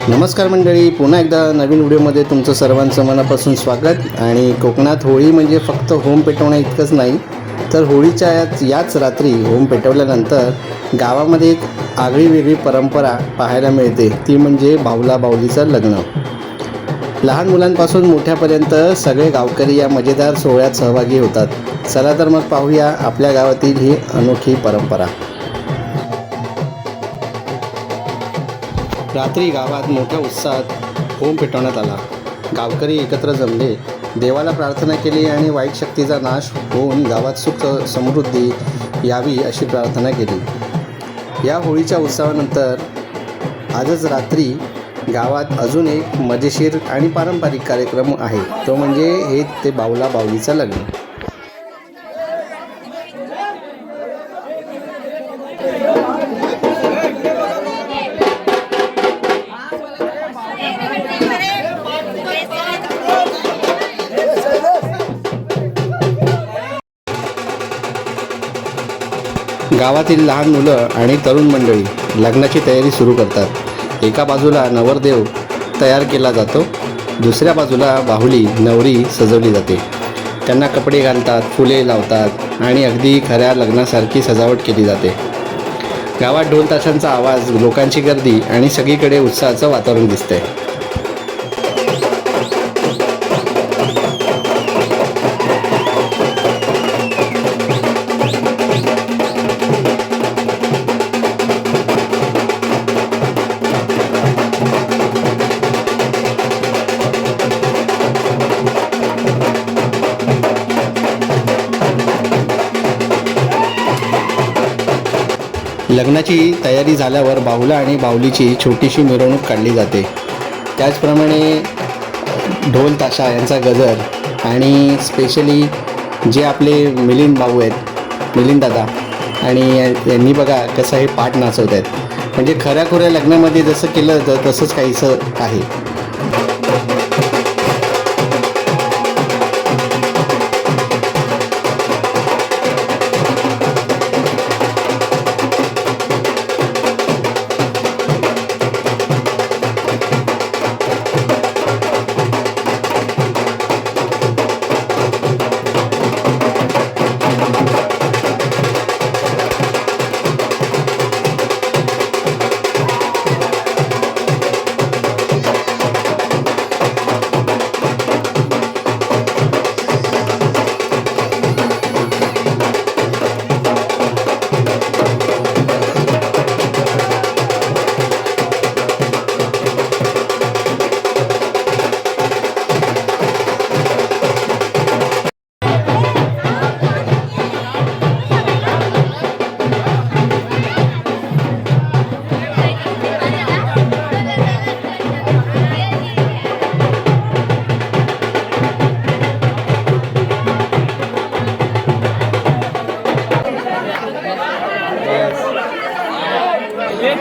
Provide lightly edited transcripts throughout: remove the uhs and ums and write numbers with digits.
नमस्कार मंडळी, पुन्हा एकदा नवीन व्हिडिओमध्ये तुमचं सर्वांचं मनापासून स्वागत। आणि कोकणात होळी म्हणजे फक्त होम पेटवणं इतकंच नाही, तर होळीच्या याच रात्री होम पेटवल्यानंतर गावामध्ये एक आगळी वेगळी परंपरा पाहायला मिळते, ती म्हणजे बाहुला बाहुलीचं लग्न। लहान मुलांपासून मोठ्यापर्यंत सगळे गावकरी या मजेदार सोहळ्यात सहभागी होतात। चला तर मग पाहूया आपल्या गावातील ही अनोखी परंपरा। रात्री गावात मोठ्या उत्साहात होम पेटवण्यात आला। गावकरी एकत्र जमले, देवाला प्रार्थना केली आणि वाईट शक्तीचा नाश होऊन गावात सुख समृद्धी यावी अशी प्रार्थना केली। या होळीच्या उत्सवानंतर आजच रात्री गावात अजून एक मजेशीर आणि पारंपरिक कार्यक्रम आहे, तो म्हणजे हे ते बाहुला बाहुलीचं लग्न। गावातील लहान मुलं आणि तरुण मंडळी लग्नाची तयारी सुरू करतात। एका बाजूला नवरदेव तयार केला जातो, दुसऱ्या बाजूला बाहुली नवरी सजवली जाते। त्यांना कपडे घालतात, फुले लावतात आणि अगदी खऱ्या लग्नासारखी सजावट केली जाते। गावात ढोल ताशांचा आवाज, लोकांची गर्दी आणि सगळीकडे उत्साहाचं वातावरण दिसतंय। लग्नाची तयारी झाल्यावर बाहुला आणि बाहुलीची छोटीशी मिरवणूक काढली जाते। त्याचप्रमाणे ढोल ताशा यांचा गजर आणि स्पेशली जे आपले मिलिंद भाऊ आहेत, मिलिंद दादा, आणि यांनी बघा कसं हे पाठ नाचवत आहेत, म्हणजे खऱ्याखुऱ्या लग्नामध्ये जसं केलं तर तसंच काहीसं आहे।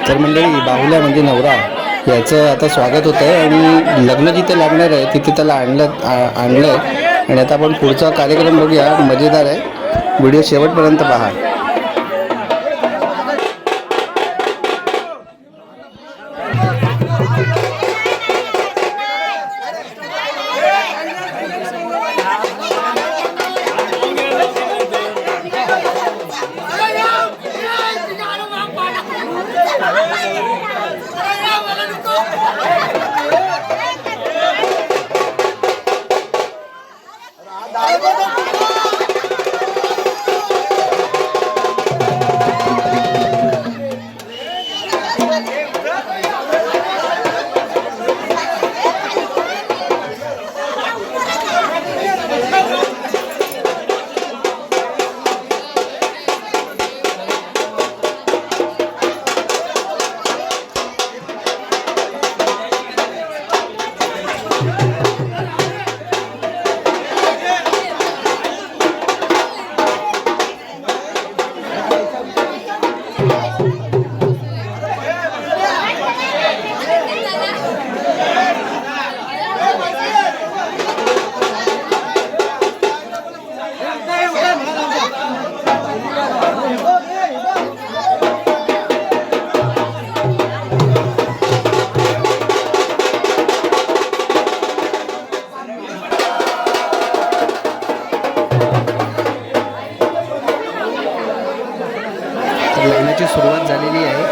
तर मंडळी, बाहुल्या म्हणजे नवरा याचं आता स्वागत होतं आहे आणि लग्न जिथे लागणार आहे तिथे त्याला आणलं आहे। आणि आता आपण पुढचा कार्यक्रम बघूया, मजेदार आहे, व्हिडिओ शेवटपर्यंत पहा। लग्नाची सुरुवात झालेली आहे.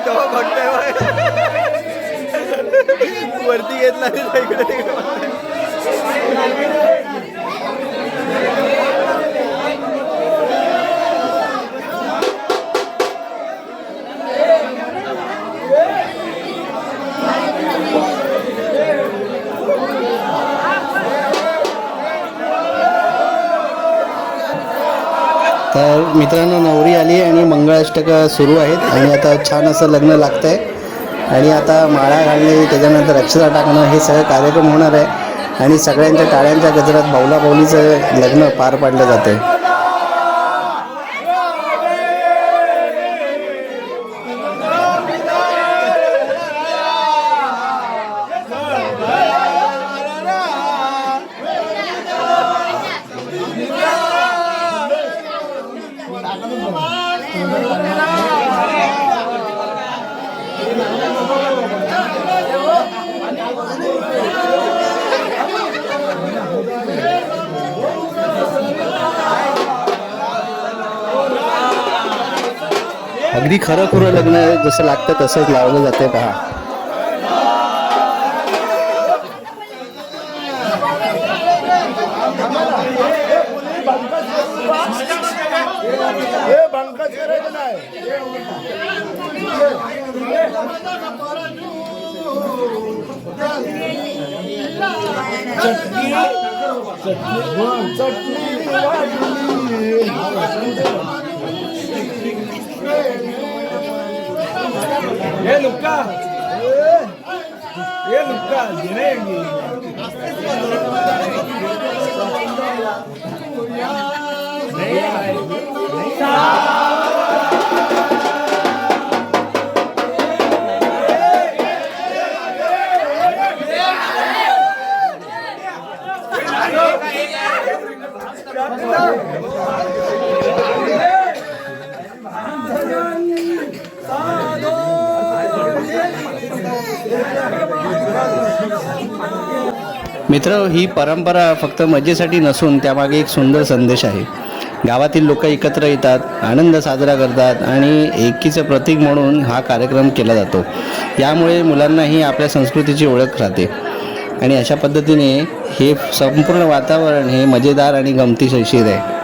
तो बघतोय वरती घेतला इकडे तर मित्रांनो, नवरी आली आणि मंगळाष्टक सुरू आहेत आणि आता छान असं लग्न लागतं आहे आणि आता माळा घालणे, त्याच्यानंतर अक्षता टाकणं, हे सगळं कार्यक्रम होणार आहे आणि सगळ्यांच्या टाळ्यांच्या गजरात बाऊलाबाऊलीचं लग्न पार पाडलं जातं आहे. अगदी खरं खुरं लग्न जसं लागतं तसंच लावलं जाते पहा. ये लुक्का मित्र, ही परंपरा फक्त मजेसाठी नसून त्यामागे एक सुंदर संदेश आहे. गावातील लोक एकत्र येतात, आनंद साजरा करतात आणि एकीचं प्रतीक म्हणून हा कार्यक्रम केला जातो. यामुळे मुलांनाही आपल्या संस्कृतीची ओळख राहते आणि अशा पद्धतीने हे संपूर्ण वातावरण हे मजेदार आणि गमतीशीर आहे.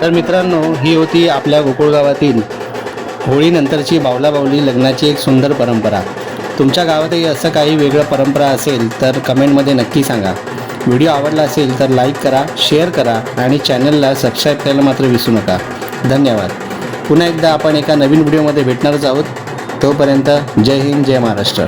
तर मित्रांनो, ही होती आपल्या गोकुळ गावातील होळीनंतरची बावलाबावली लग्नाची एक सुंदर परंपरा. तुमच्या गावातही असं काही वेगळं परंपरा असेल तर कमेंटमध्ये नक्की सांगा. व्हिडिओ आवडला असेल तर लाईक करा, शेअर करा आणि चॅनलला सबस्क्राईब करायला मात्र विसरू नका. धन्यवाद. पुन्हा एकदा आपण एका नवीन व्हिडिओमध्ये भेटणारच आहोत. तोपर्यंत जय हिंद, जय महाराष्ट्र.